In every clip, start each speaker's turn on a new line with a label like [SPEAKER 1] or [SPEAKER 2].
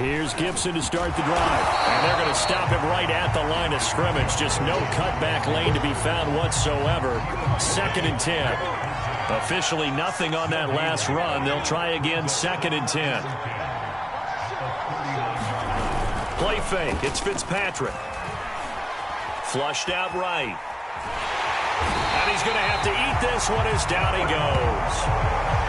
[SPEAKER 1] Here's Gibson to start the drive. And they're going to stop him right at the line of scrimmage. Just no cutback lane to be found whatsoever. 2nd and 10. Officially nothing on that last run. They'll try again, 2nd and 10. Play fake. It's Fitzpatrick. Flushed out right. And he's going to have to eat this one as down he goes.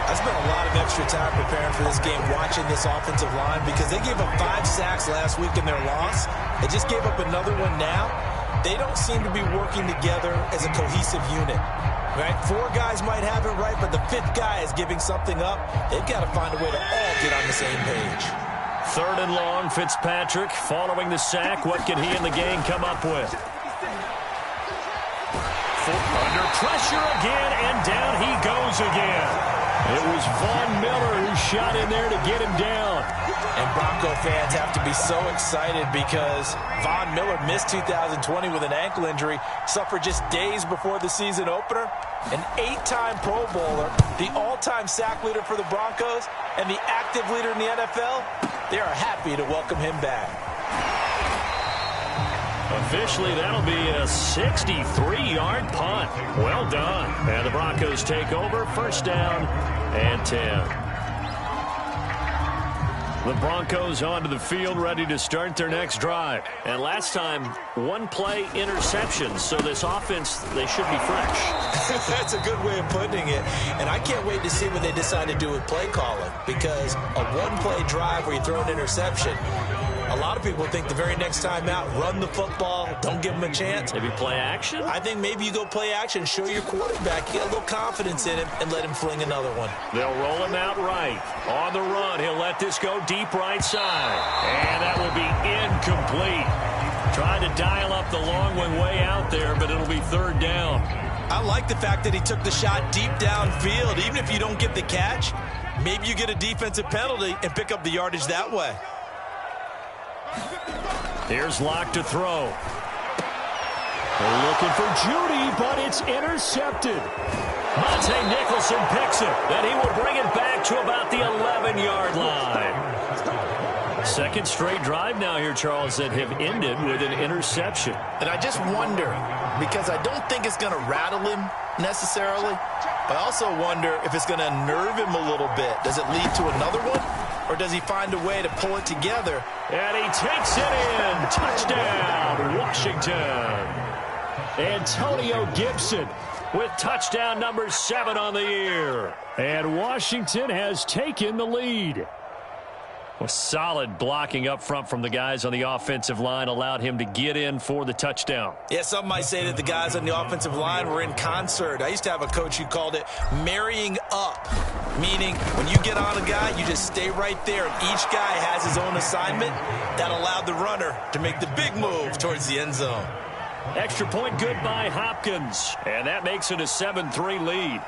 [SPEAKER 2] I spent a lot of extra time preparing for this game, watching this offensive line, because they gave up 5 sacks last week in their loss. They just gave up another one now. They don't seem to be working together as a cohesive unit. Right? 4 guys might have it right, but the 5th guy is giving something up. They've got to find a way to all get on the same page.
[SPEAKER 1] 3rd and long, Fitzpatrick following the sack. What can he and the gang come up with? Under pressure again, and down he goes again. It was Von Miller who shot in there to get him down.
[SPEAKER 2] And Bronco fans have to be so excited because Von Miller missed 2020 with an ankle injury, suffered just days before the season opener. An 8-time Pro Bowler, the all-time sack leader for the Broncos, and the active leader in the NFL. They are happy to welcome him back.
[SPEAKER 1] Officially, that'll be a 63-yard punt. Well done. And the Broncos take over. 1st down and 10. The Broncos onto the field, ready to start their next drive. And last time, 1-play interception. So this offense, they should be fresh.
[SPEAKER 2] That's a good way of putting it. And I can't wait to see what they decide to do with play calling. Because a 1-play drive where you throw an interception, a lot of people think the very next time out, run the football, don't give him a chance.
[SPEAKER 1] Maybe play action?
[SPEAKER 2] I think maybe you go play action, show your quarterback, get a little confidence in him, and let him fling another one.
[SPEAKER 1] They'll roll him out right. On the run, he'll let this go deep right side. And that will be incomplete. Trying to dial up the long one way out there, but it'll be 3rd down.
[SPEAKER 2] I like the fact that he took the shot deep downfield. Even if you don't get the catch, maybe you get a defensive penalty and pick up the yardage that way.
[SPEAKER 1] Here's Locke to throw. They're looking for Judy, but it's intercepted. Monte Nicholson picks it, and he will bring it back to about the 11-yard line. 2nd straight drive now here, Charles, that have ended with an interception.
[SPEAKER 3] And I just wonder, because I don't think it's going to rattle him necessarily, but I also wonder if it's going to unnerve him a little bit. Does it lead to another one? Or does he find a way to pull it together?
[SPEAKER 1] And he takes it in. Touchdown, Washington. Antonio Gibson with touchdown number 7 on the year. And Washington has taken the lead. A solid blocking up front from the guys on the offensive line allowed him to get in for the touchdown.
[SPEAKER 2] Yeah, some might say that the guys on the offensive line were in concert. I used to have a coach who called it marrying up, meaning when you get on a guy, you just stay right there, and each guy has his own assignment. That allowed the runner to make the big move towards the end zone.
[SPEAKER 1] Extra point good by Hopkins, and that makes it a 7-3 lead.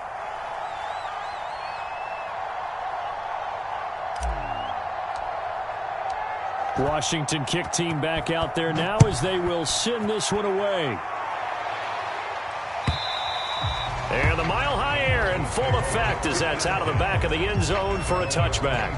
[SPEAKER 1] Washington kick team back out there now as they will send this one away. And the mile high air in full effect as that's out of the back of the end zone for a touchback.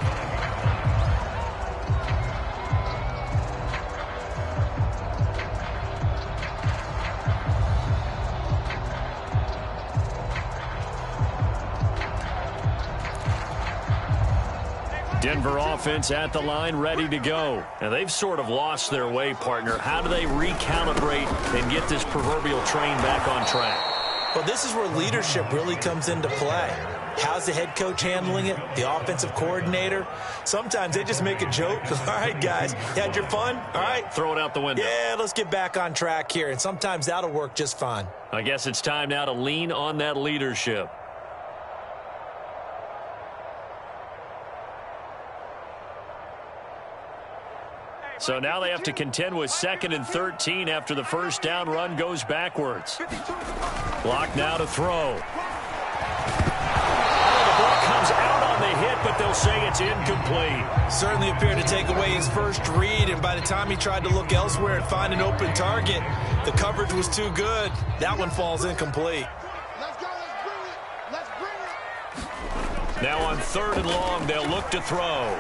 [SPEAKER 1] Denver offense at the line, ready to go. And they've sort of lost their way, partner. How do they recalibrate and get this proverbial train back on track?
[SPEAKER 2] Well, this is where leadership really comes into play. How's the head coach handling it? The offensive coordinator? Sometimes they just make a joke. All right, guys, you had your fun? All right.
[SPEAKER 1] Throw it out the window.
[SPEAKER 2] Yeah, let's get back on track here. And sometimes that'll work just fine.
[SPEAKER 1] I guess it's time now to lean on that leadership. So now they have to contend with 2nd and 13 after the first down run goes backwards. Block now to throw. The ball comes out on the hit, but they'll say it's incomplete.
[SPEAKER 2] Certainly appeared to take away his first read, and by the time he tried to look elsewhere and find an open target, the coverage was too good. That one falls incomplete.
[SPEAKER 1] Now on 3rd and long, they'll look to throw.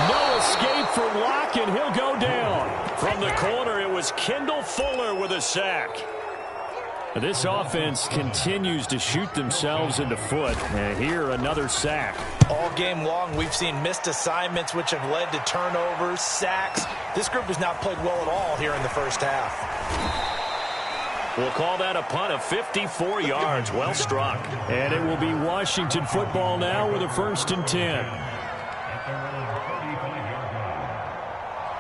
[SPEAKER 1] No escape for Locke, and he'll go down. From the corner, it was Kendall Fuller with a sack. This offense continues to shoot themselves in the foot. And here, another sack.
[SPEAKER 2] All game long, we've seen missed assignments, which have led to turnovers, sacks. This group has not played well at all here in the first half.
[SPEAKER 1] We'll call that a punt of 54 yards. Well struck. And it will be Washington football now with a 1st and 10.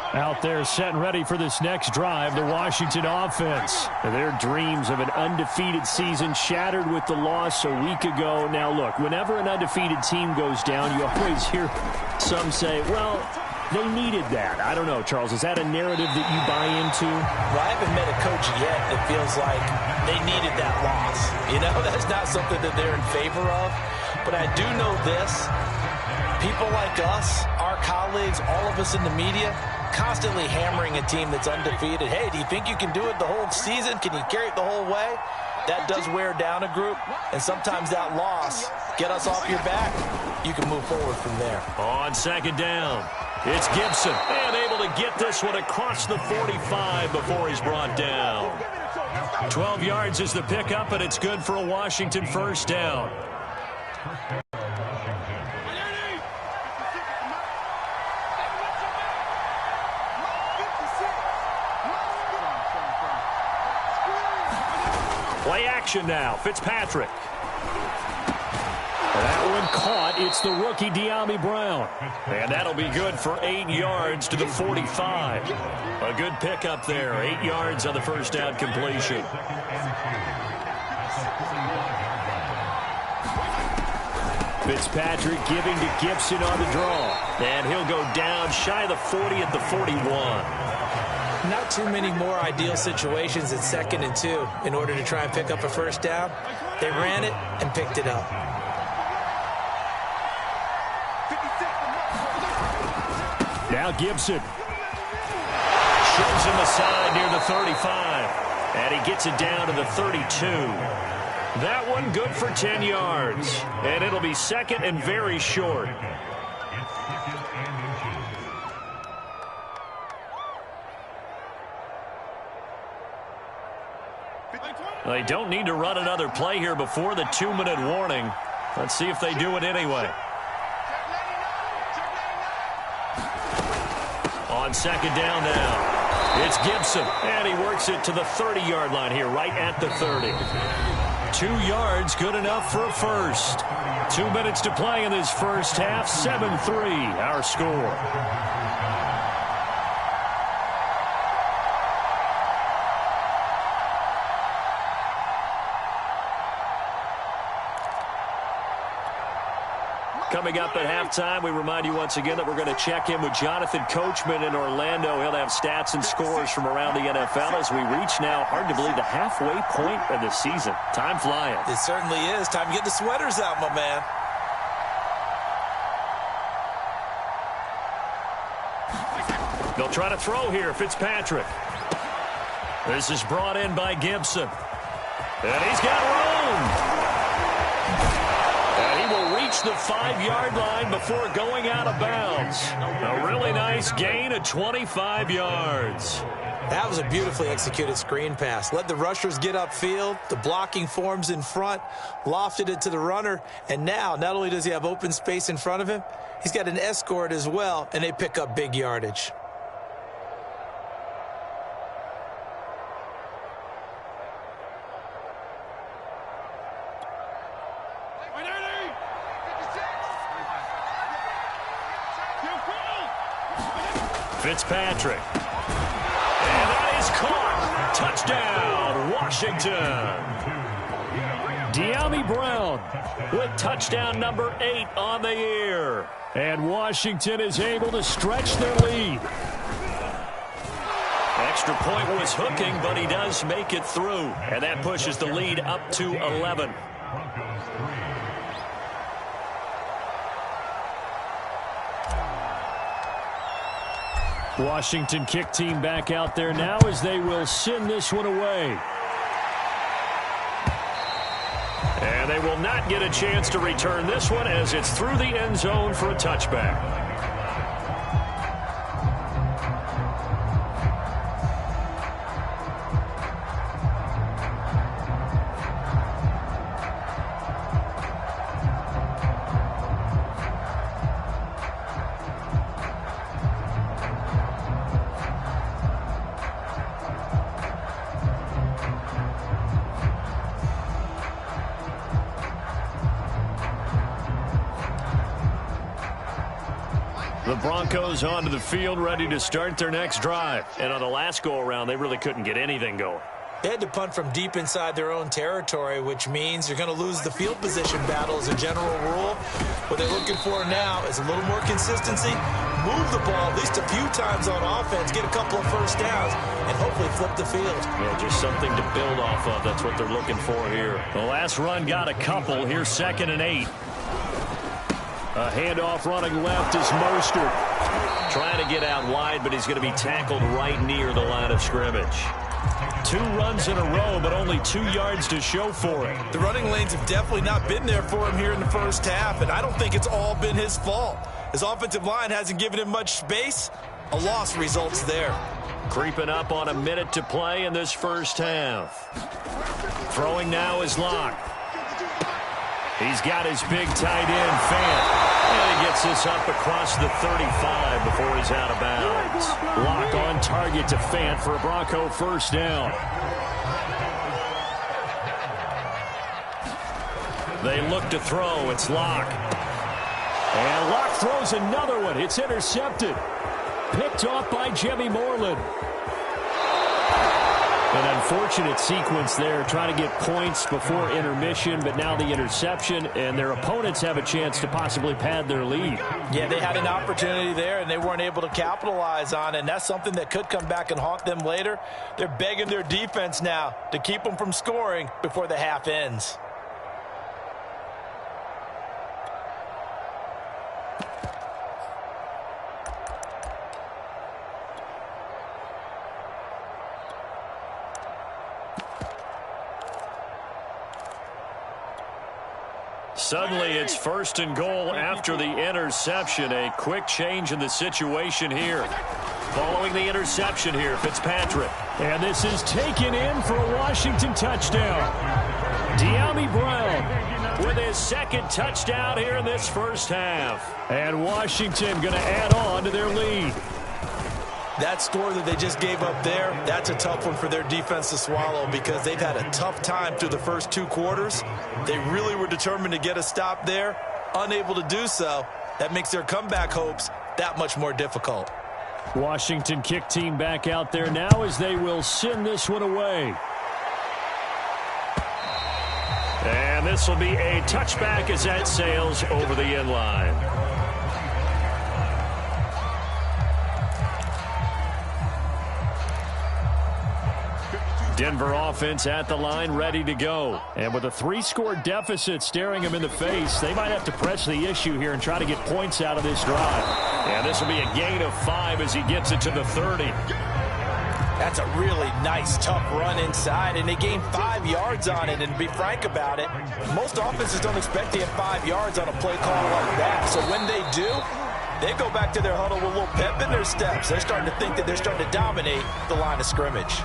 [SPEAKER 1] Out there set and ready for this next drive, the Washington offense. Their dreams of an undefeated season shattered with the loss a week ago. Now, look, whenever an undefeated team goes down, you always hear some say, well, they needed that. I don't know, Charles. Is that a narrative that you buy into?
[SPEAKER 2] Well, I haven't met a coach yet that feels like they needed that loss. You know, that's not something that they're in favor of. But I do know this. People like us, our colleagues, all of us in the media, constantly hammering a team that's undefeated. Hey, do you think you can do it the whole season? Can you carry it the whole way? That does wear down a group, and sometimes that loss, get us off your back, you can move forward from there.
[SPEAKER 1] On 2nd down, it's Gibson, and able to get this one across the 45 before he's brought down. 12 yards is the pickup, and it's good for a Washington 1st down. Play action now. Fitzpatrick. That one caught. It's the rookie De'Ami Brown. And that'll be good for 8 yards to the 45. A good pickup there. 8 yards on the 1st down completion. Fitzpatrick giving to Gibson on the draw. And he'll go down shy of the 40 at the 41.
[SPEAKER 2] Not too many more ideal situations at 2nd and 2 in order to try and pick up a 1st down. They ran it and picked it up.
[SPEAKER 1] Now Gibson. Shoves him aside near the 35. And he gets it down to the 32. That one good for 10 yards. And it'll be 2nd and very short. They don't need to run another play here before the 2-minute warning. Let's see if they do it anyway. On 2nd down now, it's Gibson, and he works it to the 30-yard line here, right at the 30. 2 yards, good enough for a first. 2 minutes to play in this first half, 7-3, our score. Coming up at halftime, we remind you once again that we're going to check in with Jonathan Coachman in Orlando. He'll have stats and scores from around the NFL as we reach now, hard to believe, the halfway point of the season. Time flying.
[SPEAKER 2] It certainly is. Time to get the sweaters out, my man.
[SPEAKER 1] They'll try to throw here, Fitzpatrick. This is brought in by Gibson. And he's got room. The 5-yard line before going out of bounds. A really nice gain of 25 yards.
[SPEAKER 2] That was a beautifully executed screen pass. Let the rushers get upfield. The blocking forms in front. Lofted it to the runner. And now, not only does he have open space in front of him, he's got an escort as well, and they pick up big yardage.
[SPEAKER 1] Fitzpatrick. And that is caught. Touchdown, Washington. De'Ami Brown with touchdown number 8 on the year. And Washington is able to stretch their lead. Extra point was hooking, but he does make it through. And that pushes the lead up to 11. Washington kick team back out there now as they will send this one away. And they will not get a chance to return this one as it's through the end zone for a touchback. Broncos onto the field, ready to start their next drive. And on the last go-around, they really couldn't get anything going.
[SPEAKER 2] They had to punt from deep inside their own territory, which means you're going to lose the field position battle as a general rule. What they're looking for now is a little more consistency, move the ball at least a few times on offense, get a couple of first downs, and hopefully flip the field.
[SPEAKER 1] Yeah, just something to build off of. That's what they're looking for here. The last run got a couple. Here's 2nd and 8. A handoff running left is Mostert. Trying to get out wide, but he's going to be tackled right near the line of scrimmage. 2 runs in a row, but only 2 yards to show for it.
[SPEAKER 2] The running lanes have definitely not been there for him here in the first half, and I don't think it's all been his fault. His offensive line hasn't given him much space. A loss results there.
[SPEAKER 1] Creeping up on a minute to play in this first half. Throwing now is Locke. He's got his big tight end, Fant. And he gets this up across the 35 before he's out of bounds. Locke on target to Fant for a Bronco first down. They look to throw. It's Locke. And Locke throws another one. It's intercepted. Picked off by Jimmy Moreland. An unfortunate sequence there, trying to get points before intermission, but now the interception, and their opponents have a chance to possibly pad their lead.
[SPEAKER 2] Yeah, they had an opportunity there, and they weren't able to capitalize on it, and that's something that could come back and haunt them later. They're begging their defense now to keep them from scoring before the half ends.
[SPEAKER 1] Suddenly, it's 1st and goal after the interception. A quick change in the situation here. Following the interception here, Fitzpatrick. And this is taken in for a Washington touchdown. De'Ami Brown with his 2nd touchdown here in this first half. And Washington going to add on to their lead.
[SPEAKER 2] That score that they just gave up there, that's a tough one for their defense to swallow because they've had a tough time through the first 2 quarters. They really were determined to get a stop there, unable to do so. That makes their comeback hopes that much more difficult.
[SPEAKER 1] Washington kick team back out there now as they will send this one away. And this will be a touchback as that sails over the end line. Denver offense at the line, ready to go. And with a 3-score deficit staring them in the face, they might have to press the issue here and try to get points out of this drive. And this will be a gain of 5 as he gets it to the 30.
[SPEAKER 2] That's a really nice, tough run inside, and they gained 5 yards on it. And to be frank about it, most offenses don't expect to get 5 yards on a play call like that. So when they do, they go back to their huddle with a little pep in their steps. They're starting to think that they're starting to dominate the line of scrimmage.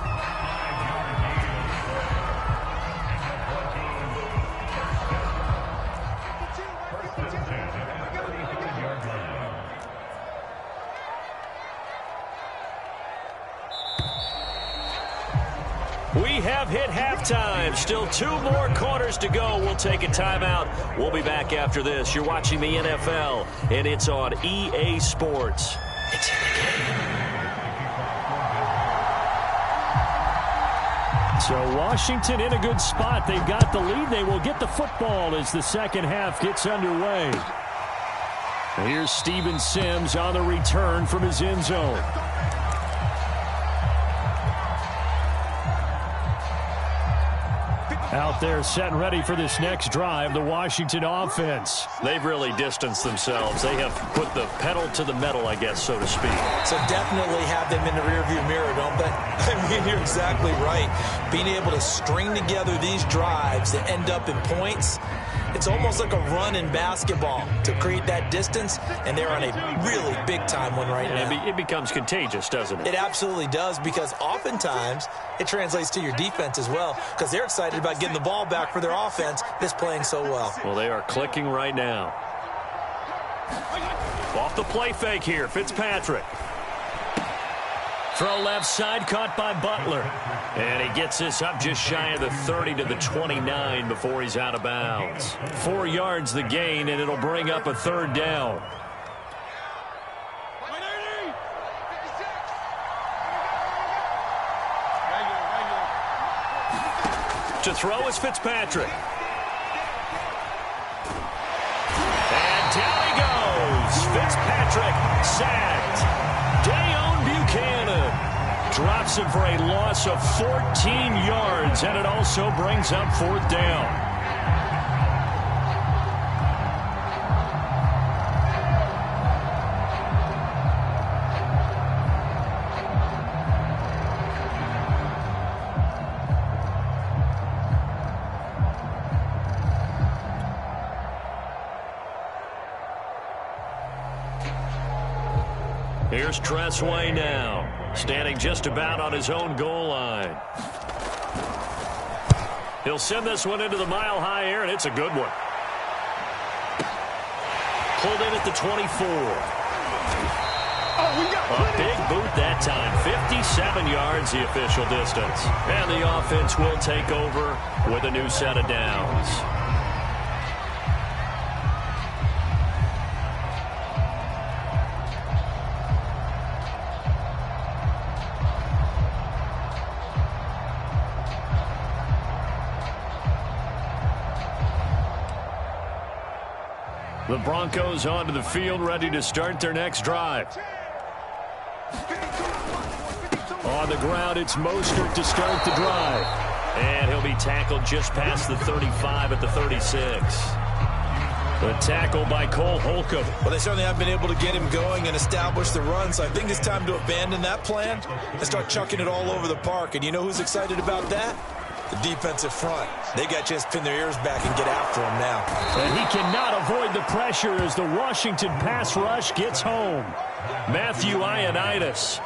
[SPEAKER 1] We have hit halftime. Still 2 more quarters to go. We'll take a timeout. We'll be back after this. You're watching the NFL, and it's on EA Sports. It's in the game. So Washington in a good spot. They've got the lead. They will get the football as the second half gets underway. Here's Steven Sims on the return from his end zone. Out there set and ready for this next drive, the Washington offense. They've really distanced themselves. They have put the pedal to the metal, I guess, so to speak.
[SPEAKER 2] So definitely have them in the rearview mirror, don't they? I mean, you're exactly right. Being able to string together these drives that end up in points, it's almost like a run in basketball to create that distance, and they're on a really big-time one right now.
[SPEAKER 1] It becomes contagious, doesn't it?
[SPEAKER 2] It absolutely does, because oftentimes it translates to your defense as well, because they're excited about getting the ball back for their offense that's playing so well.
[SPEAKER 1] Well, they are clicking right now. Off the play fake here, Fitzpatrick. Throw left side, caught by Butler. And he gets this up just shy of the 30 to the 29 before he's out of bounds. 4 yards the gain, and it'll bring up a third down. To throw is Fitzpatrick. And down he goes. Fitzpatrick sacked. Dayon Buchanan drops him for a loss of 14 yards, and it also brings up 4th down. Here's Tressway now, standing just about on his own goal line. He'll send this one into the mile-high air, and it's a good one. Pulled in at the 24. A big boot that time. 57 yards the official distance. And the offense will take over with a new set of downs. The Broncos onto the field, ready to start their next drive. On the ground, it's Mostert to start the drive. And he'll be tackled just past the 35 at the 36. The tackle by Cole Holcomb.
[SPEAKER 2] Well, they certainly have been able to get him going and establish the run, so I think it's time to abandon that plan and start chucking it all over the park. And you know who's excited about that? The defensive front. They got just pin their ears back and get after him now.
[SPEAKER 1] And he cannot avoid the pressure as the Washington pass rush gets home. Matthew Ioannidis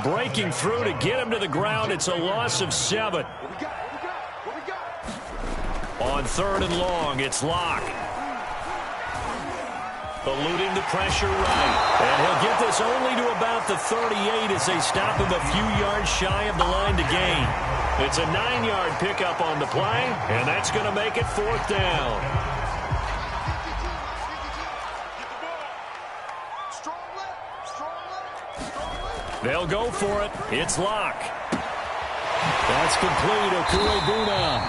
[SPEAKER 1] breaking through to get him to the ground. It's a loss of 7. On 3rd and long, it's Locke. Eluding the pressure right. And he'll get this only to about the 38 as they stop him a few yards shy of the line to gain. It's a 9-yard pickup on the play, and that's going to make it 4th down. They'll go for it. It's Locke. That's complete. Okuebuna.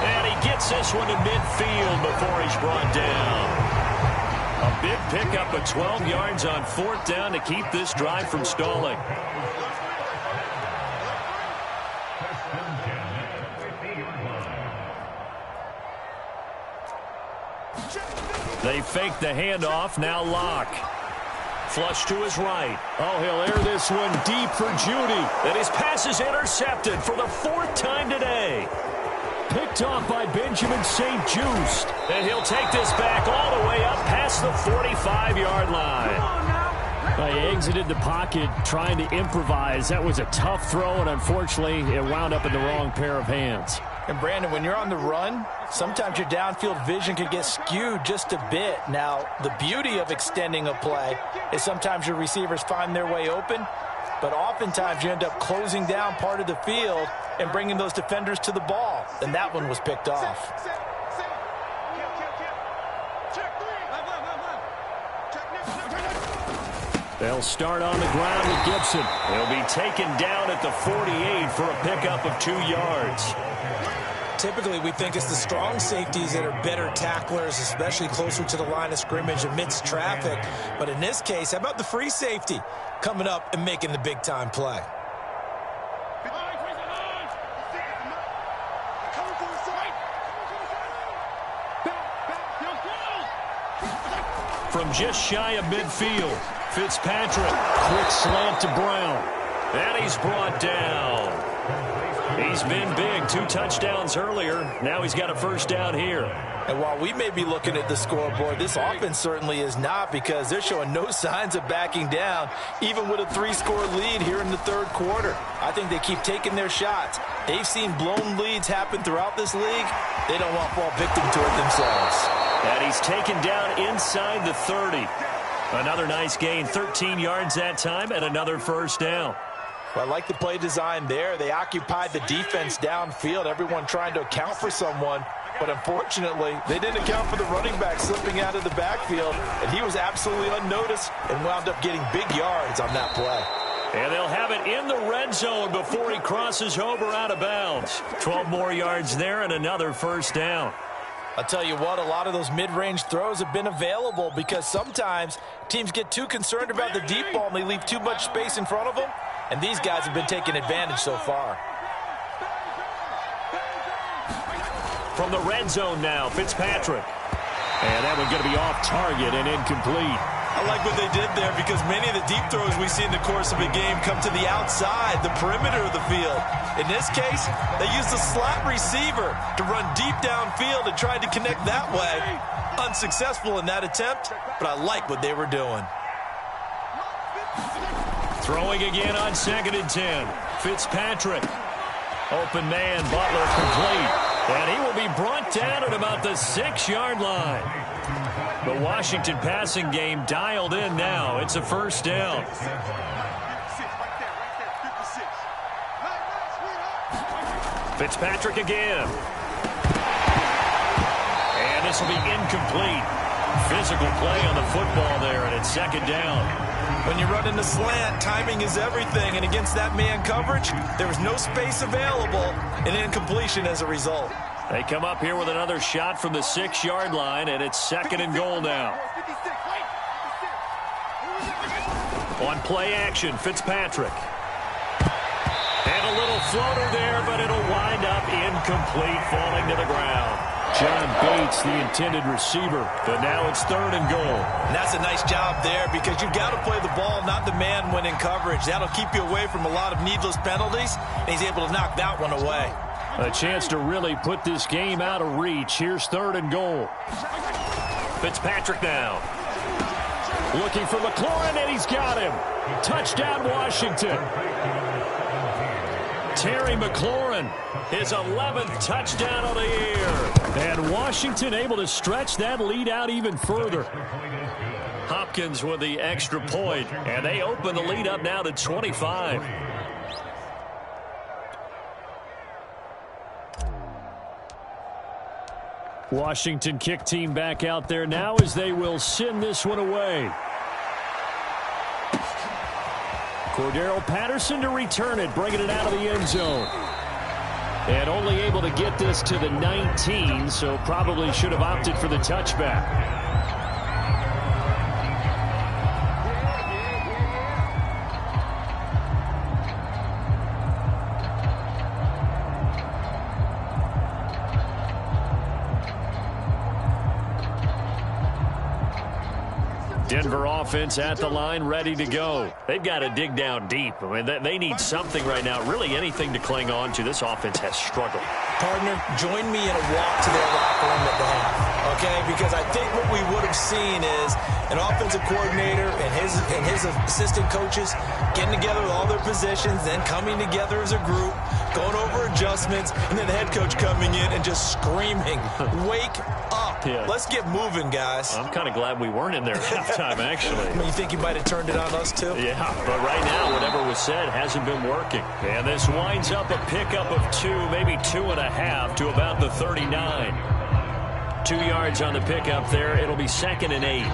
[SPEAKER 1] And he gets this one to midfield before he's brought down. A big pickup of 12 yards on 4th down to keep this drive from stalling. They fake the handoff. Now Locke. Flush to his right. Oh, he'll air this one deep for Judy. And his pass is intercepted for the 4th time today. Picked off by Benjamin St-Juste. And he'll take this back all the way up past the 45-yard line. He exited the pocket trying to improvise. That was a tough throw, and unfortunately, it wound up in the wrong pair of hands.
[SPEAKER 3] And, Brandon, when you're on the run, sometimes your downfield vision can get skewed just a bit. Now, the beauty of extending a play is sometimes your receivers find their way open, but oftentimes you end up closing down part of the field and bringing those defenders to the ball. And that one was picked off.
[SPEAKER 1] They'll start on the ground with Gibson. He'll be taken down at the 48 for a pickup of 2 yards.
[SPEAKER 2] Typically, we think it's the strong safeties that are better tacklers, especially closer to the line of scrimmage amidst traffic. But in this case, how about the free safety coming up and making the big-time play?
[SPEAKER 1] From just shy of midfield, Fitzpatrick, quick slant to Brown. And he's brought down. He's been big. 2 touchdowns earlier. Now he's got a 1st down here.
[SPEAKER 3] And while we may be looking at the scoreboard, this offense certainly is not, because they're showing no signs of backing down, even with a 3-score lead here in the 3rd quarter. I think they keep taking their shots. They've seen blown leads happen throughout this league. They don't want to fall victim to it themselves.
[SPEAKER 1] And he's taken down inside the 30. Another nice gain, 13 yards that time, and another 1st down.
[SPEAKER 3] Well, I like the play design there. They occupied the defense downfield, everyone trying to account for someone. But unfortunately, they didn't account for the running back slipping out of the backfield, and he was absolutely unnoticed and wound up getting big yards on that play.
[SPEAKER 1] And they'll have it in the red zone before he crosses over out of bounds. 12 more yards there and another first down.
[SPEAKER 2] I'll tell you what, a lot of those mid-range throws have been available because sometimes teams get too concerned about the deep ball and they leave too much space in front of them. And these guys have been taking advantage so far.
[SPEAKER 1] From the red zone now, Fitzpatrick. And that one's going to be off target and incomplete.
[SPEAKER 2] I like what they did there because many of the deep throws we see in the course of a game come to the outside, the perimeter of the field. In this case, they used a slot receiver to run deep downfield and tried to connect that way. Unsuccessful in that attempt, but I like what they were doing.
[SPEAKER 1] Throwing again on 2nd and 10. Fitzpatrick. Open man, Butler complete. And he will be brought down at about the 6-yard line. The Washington passing game dialed in now. It's a first down. Fitzpatrick again. And this will be incomplete. Physical play on the football there, and it's 2nd down.
[SPEAKER 2] When you run in the slant, timing is everything, and against that man coverage, there was no space available, and incompletion as a result.
[SPEAKER 1] They come up here with another shot from the 6-yard line, and it's 2nd and goal now. On play action, Fitzpatrick. And a little floater there, but it'll wind up incomplete, falling to the ground. John Bates, the intended receiver, but now it's 3rd and goal.
[SPEAKER 2] And that's a nice job there because you've got to play the ball, not the man when in coverage. That'll keep you away from a lot of needless penalties, and he's able to knock that one away.
[SPEAKER 1] A chance to really put this game out of reach. Here's 3rd and goal. Fitzpatrick now. Looking for McLaurin, and he's got him. Touchdown, Washington. Terry McLaurin, his 11th touchdown of the year. And Washington able to stretch that lead out even further. Hopkins with the extra point, and they open the lead up now to 25. Washington kick team back out there now as they will send this one away. Cordero Patterson to return it, bringing it out of the end zone. And only able to get this to the 19, so probably should have opted for the touchback. Denver offense at the line, ready to go. They've got to dig down deep. I mean, they need something right now, really anything to cling on to. This offense has struggled.
[SPEAKER 2] Partner, join me in a walk to their locker room at the half, okay? Because I think what we would have seen is an offensive coordinator and his assistant coaches getting together with all their positions, then coming together as a group, going over adjustments, and then the head coach coming in and just screaming, wake up. Yeah. Let's get moving, guys.
[SPEAKER 1] I'm kind of glad we weren't in there at halftime, actually.
[SPEAKER 2] I mean, you think you might have turned it on us, too?
[SPEAKER 1] Yeah, but right now, whatever was said hasn't been working. And this winds up a pickup of 2, maybe 2.5 to about the 39. 2 yards on the pickup there. It'll be 2nd and 8.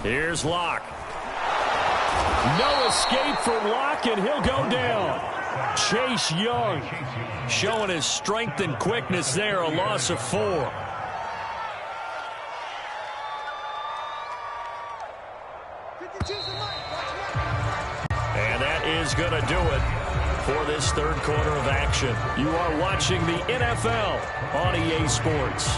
[SPEAKER 1] Here's Locke. No escape for Locke, and he'll go down. Chase Young showing his strength and quickness there, a loss of 4. And that is going to do it for this third quarter of action. You are watching the NFL on EA Sports.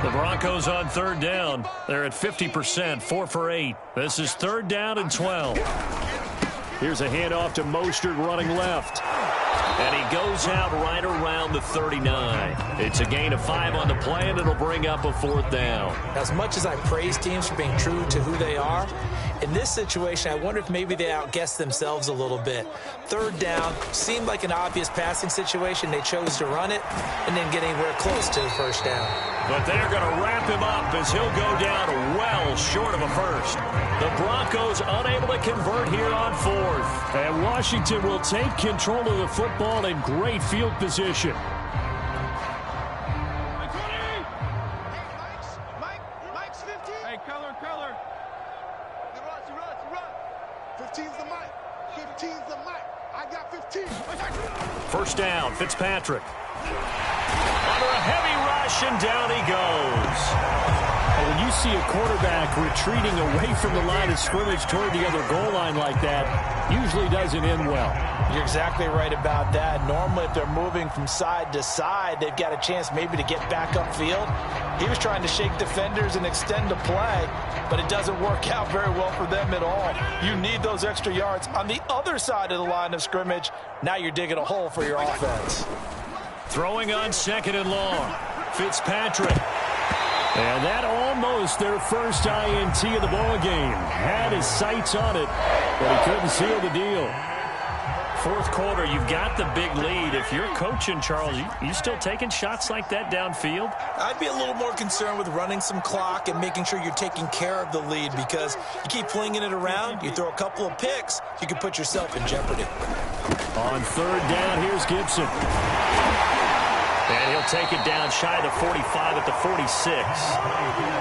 [SPEAKER 1] The Broncos on 3rd down. They're at 50%, 4 for 8. This is 3rd down and 12. Here's a handoff to Mostert running left. And he goes out right around the 39. It's a gain of 5 on the play, and it'll bring up a 4th down.
[SPEAKER 2] As much as I praise teams for being true to who they are, in this situation, I wonder if maybe they outguessed themselves a little bit. 3rd down seemed like an obvious passing situation. They chose to run it and didn't get anywhere close to the 1st down.
[SPEAKER 1] But they're going to wrap him up as he'll go down well short of a first. The Broncos unable to convert here on 4th. And Washington will take control of the football in great field position.
[SPEAKER 4] Mike's 15. Hey, color. 15's the mic. 15's the mic. I got 15.
[SPEAKER 1] 1st down, Fitzpatrick. Under a heavy rush, and down he goes. When you see a quarterback retreating away from the line of scrimmage toward the other goal line like that, usually doesn't end well.
[SPEAKER 2] You're exactly right about that. Normally, if they're moving from side to side, they've got a chance maybe to get back upfield. He was trying to shake defenders and extend the play, but it doesn't work out very well for them at all. You need those extra yards on the other side of the line of scrimmage. Now you're digging a hole for your offense.
[SPEAKER 1] Throwing on 2nd and long. Fitzpatrick. And that almost their first INT of the ball game. Had his sights on it, but he couldn't seal the deal. 4th quarter, you've got the big lead. If you're coaching, Charles, you still taking shots like that downfield?
[SPEAKER 2] I'd be a little more concerned with running some clock and making sure you're taking care of the lead, because you keep flinging it around, you throw a couple of picks, you can put yourself in jeopardy.
[SPEAKER 1] On 3rd down, here's Gibson. And he'll take it down shy of the 45 at the 46.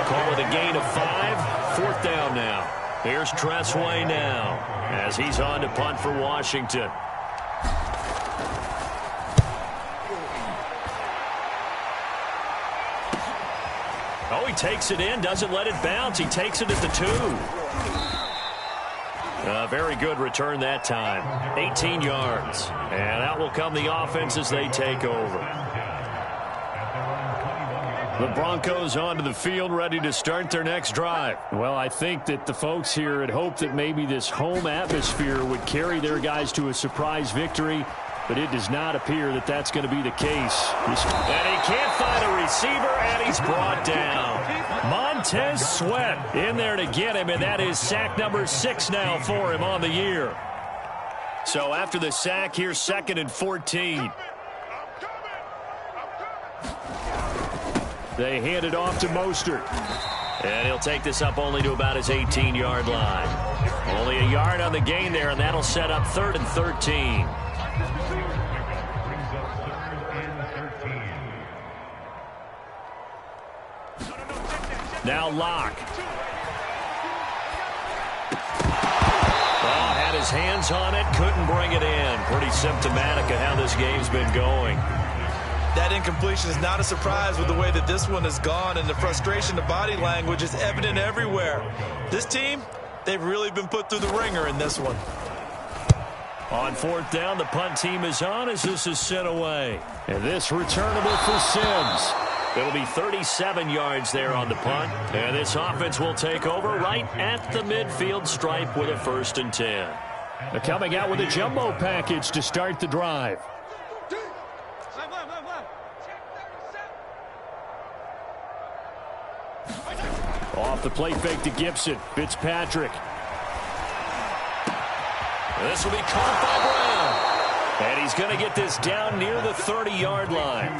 [SPEAKER 1] Call it a gain of 5. 4th down now. Here's Tressway now as he's on to punt for Washington. Oh, he takes it in, doesn't let it bounce. He takes it at the 2. Very good return that time. 18 yards. And out will come the offense as they take over. The Broncos onto the field, ready to start their next drive. Well, I think that the folks here had hoped that maybe this home atmosphere would carry their guys to a surprise victory, but it does not appear that that's going to be the case. And he can't find a receiver, and he's brought down. Montez Sweat in there to get him, and that is sack number 6 now for him on the year. So after the sack, here's 2nd and 14. They hand it off to Mostert. And he'll take this up only to about his 18-yard line. Only a yard on the gain there, and that'll set up 3rd and 13. Now Locke. Oh, had his hands on it, couldn't bring it in. Pretty symptomatic of how this game's been going.
[SPEAKER 2] That incompletion is not a surprise with the way that this one has gone, and the frustration, the body language is evident everywhere. This team, they've really been put through the ringer in this one.
[SPEAKER 1] On 4th down, the punt team is on as this is sent away. And this returnable for Sims. It'll be 37 yards there on the punt. And this offense will take over right at the midfield stripe with a 1st and 10. They're coming out with a jumbo package to start the drive. Off the play fake to Gibson. Fitzpatrick. This will be caught by Brown. And he's going to get this down near the 30-yard line.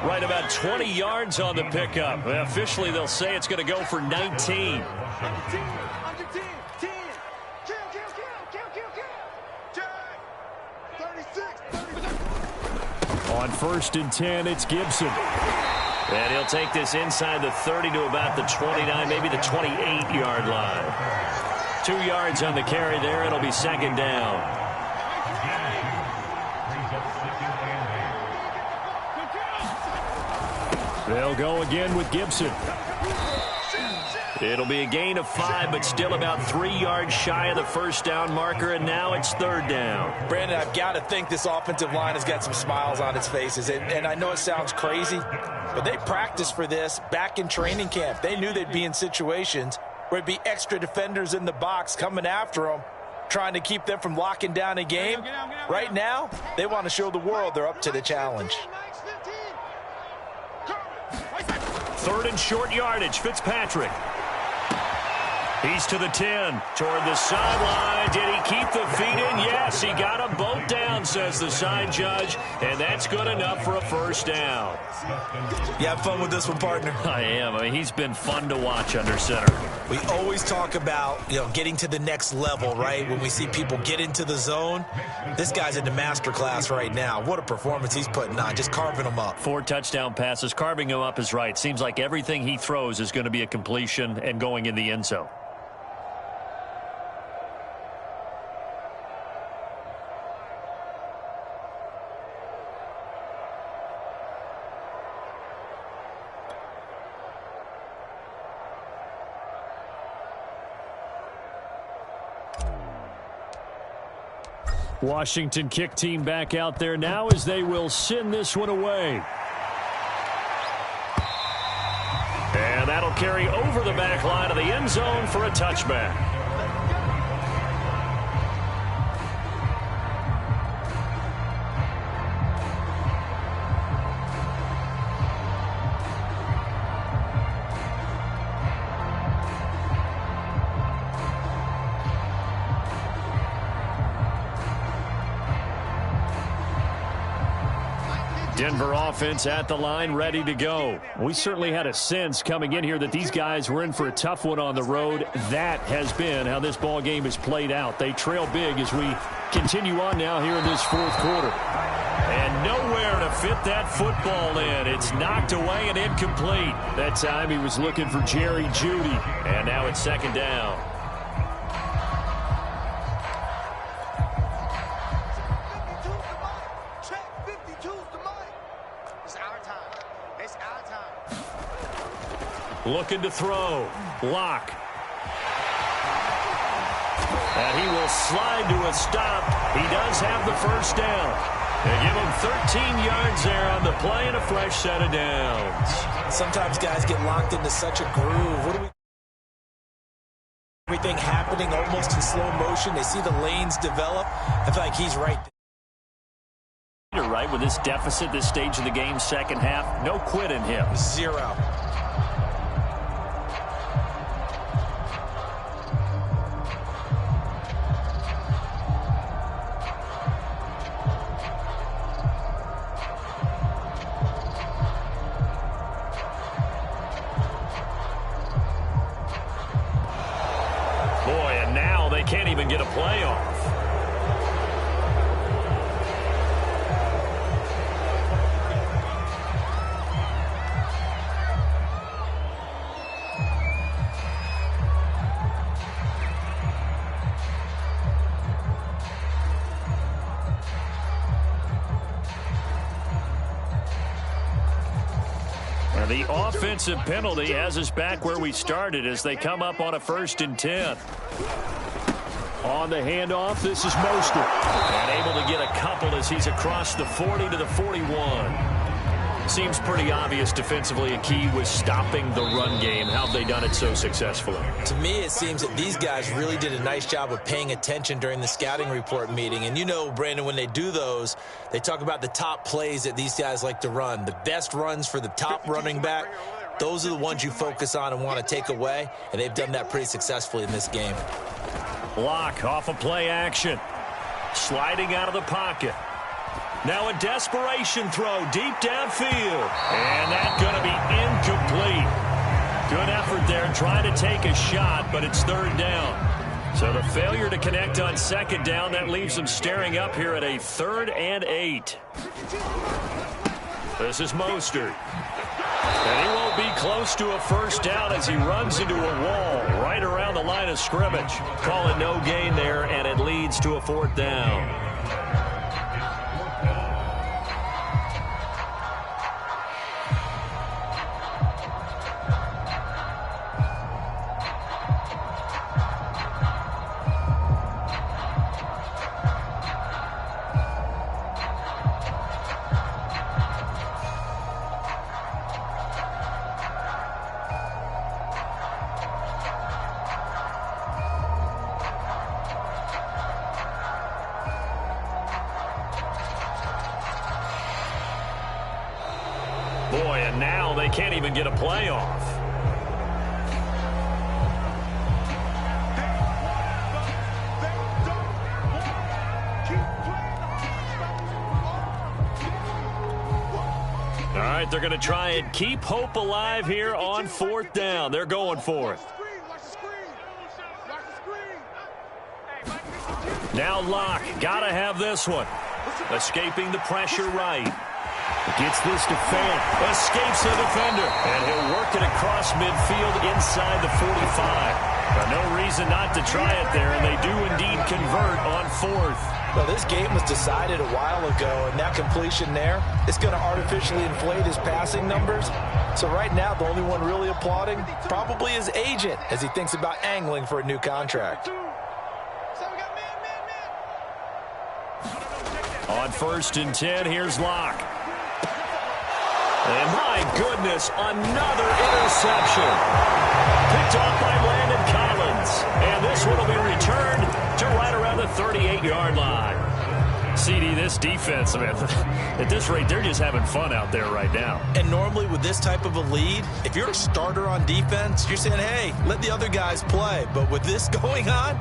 [SPEAKER 1] Right about 20 yards on the pickup. Well, officially, they'll say it's going to go for 19. On 1st and 10, it's Gibson. And he'll take this inside the 30 to about the 29, maybe the 28-yard line. 2 yards on the carry there. It'll be 2nd down. They'll go again with Gibson. It'll be a gain of 5, but still about 3 yards shy of the 1st down marker, and now it's 3rd down.
[SPEAKER 2] Brandon, I've got to think this offensive line has got some smiles on its faces, and I know it sounds crazy, but they practiced for this back in training camp. They knew they'd be in situations where it'd be extra defenders in the box coming after them, trying to keep them from locking down a game. Right now, they want to show the world they're up to the challenge.
[SPEAKER 1] 3rd and short yardage, Fitzpatrick. He's to the 10, toward the sideline. Did he keep the feet in? Yes, he got them both down, says the side judge, and that's good enough for a first down.
[SPEAKER 2] You have fun with this one, partner?
[SPEAKER 1] I am. I mean, he's been fun to watch under center.
[SPEAKER 2] We always talk about, getting to the next level, right? When we see people get into the zone, this guy's in the master class right now. What a performance he's putting on, just carving them up.
[SPEAKER 1] 4 touchdown passes. Carving him up is right. Seems like everything he throws is going to be a completion and going in the end zone. Washington kick team back out there now as they will send this one away. And that'll carry over the back line of the end zone for a touchback. Denver offense at the line, ready to go. We certainly had a sense coming in here that these guys were in for a tough one on the road. That has been how this ball game has played out. They trail big as we continue on now here in this 4th quarter. And nowhere to fit that football in. It's knocked away and incomplete. That time he was looking for Jerry Jeudy. And now it's 2nd down. Looking to throw. Lock. And he will slide to a stop. He does have the first down. They give him 13 yards there on the play and a fresh set of downs.
[SPEAKER 2] Sometimes guys get locked into such a groove. Everything happening almost in slow motion. They see the lanes develop. I feel like he's right there.
[SPEAKER 1] You're right with this deficit, this stage of the game, second half. No quit in him.
[SPEAKER 2] 0.
[SPEAKER 1] Can't even get a play off. And the offensive penalty has us back where we started as they come up on a 1st and 10. On the handoff, this is Mostert. And able to get a couple as he's across the 40 to the 41. Seems pretty obvious defensively a key was stopping the run game. How have they done it so successfully?
[SPEAKER 2] To me, it seems that these guys really did a nice job of paying attention during the scouting report meeting. And you know, Brandon, when they do those, they talk about the top plays that these guys like to run. The best runs for the top running back. Those are the ones you focus on and want to take away. And they've done that pretty successfully in this game.
[SPEAKER 1] Lock off a play action. Sliding out of the pocket. Now a desperation throw deep downfield. And that's going to be incomplete. Good effort there trying to take a shot, but it's 3rd down. So the failure to connect on 2nd down, that leaves them staring up here at a 3rd and 8. This is Mostert. And he won't be close to a first down as he runs into a wall right around the line of scrimmage. Call it no gain there, and it leads to a 4th down. Boy, and now they can't even get a playoff. All right, they're going to try and keep hope alive here on 4th down. They're going for it. Now Locke, got to have this one. Escaping the pressure right. Gets this to Fant. Escapes the defender. And he'll work it across midfield inside the 45. But no reason not to try it there, and they do indeed convert on 4th.
[SPEAKER 2] Well, this game was decided a while ago, and that completion there is going to artificially inflate his passing numbers. So right now, the only one really applauding probably his agent as he thinks about angling for a new contract.
[SPEAKER 1] On 1st and 10, here's Locke. And my goodness, another interception. Picked off by Landon Collins. And this one will be returned to right around the 38-yard line. CD, this defense, man, at this rate, they're just having fun out there right now.
[SPEAKER 2] And normally with this type of a lead, if you're a starter on defense, you're saying, hey, let the other guys play. But with this going on,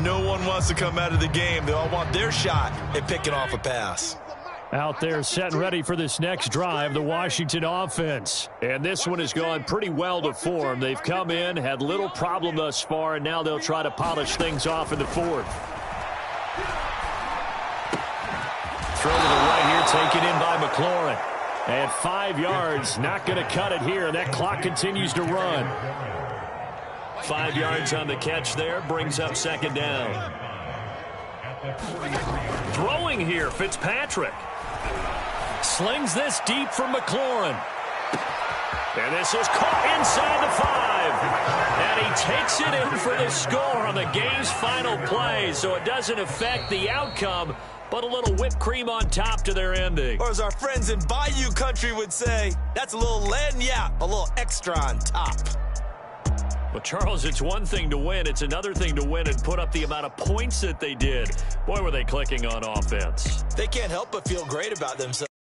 [SPEAKER 2] no one wants to come out of the game. They all want their shot at picking off a pass.
[SPEAKER 1] Out there set and ready for this next drive, the Washington offense. And this one has gone pretty well to form. They've come in, had little problem thus far, and now they'll try to polish things off in the 4th. Throw to the right here, taken in by McLaurin. And 5 yards, not going to cut it here. That clock continues to run. 5 yards on the catch there, brings up 2nd down. Throwing here, Fitzpatrick. Slings this deep for McLaurin. And this is caught inside the 5. And he takes it in for the score on the game's final play. So it doesn't affect the outcome, but a little whipped cream on top to their ending.
[SPEAKER 2] Or as our friends in Bayou Country would say, that's a little lagniappe, a little extra on top.
[SPEAKER 1] Well, Charles, it's one thing to win. It's another thing to win and put up the amount of points that they did. Boy, were they clicking on offense.
[SPEAKER 2] They can't help but feel great about themselves.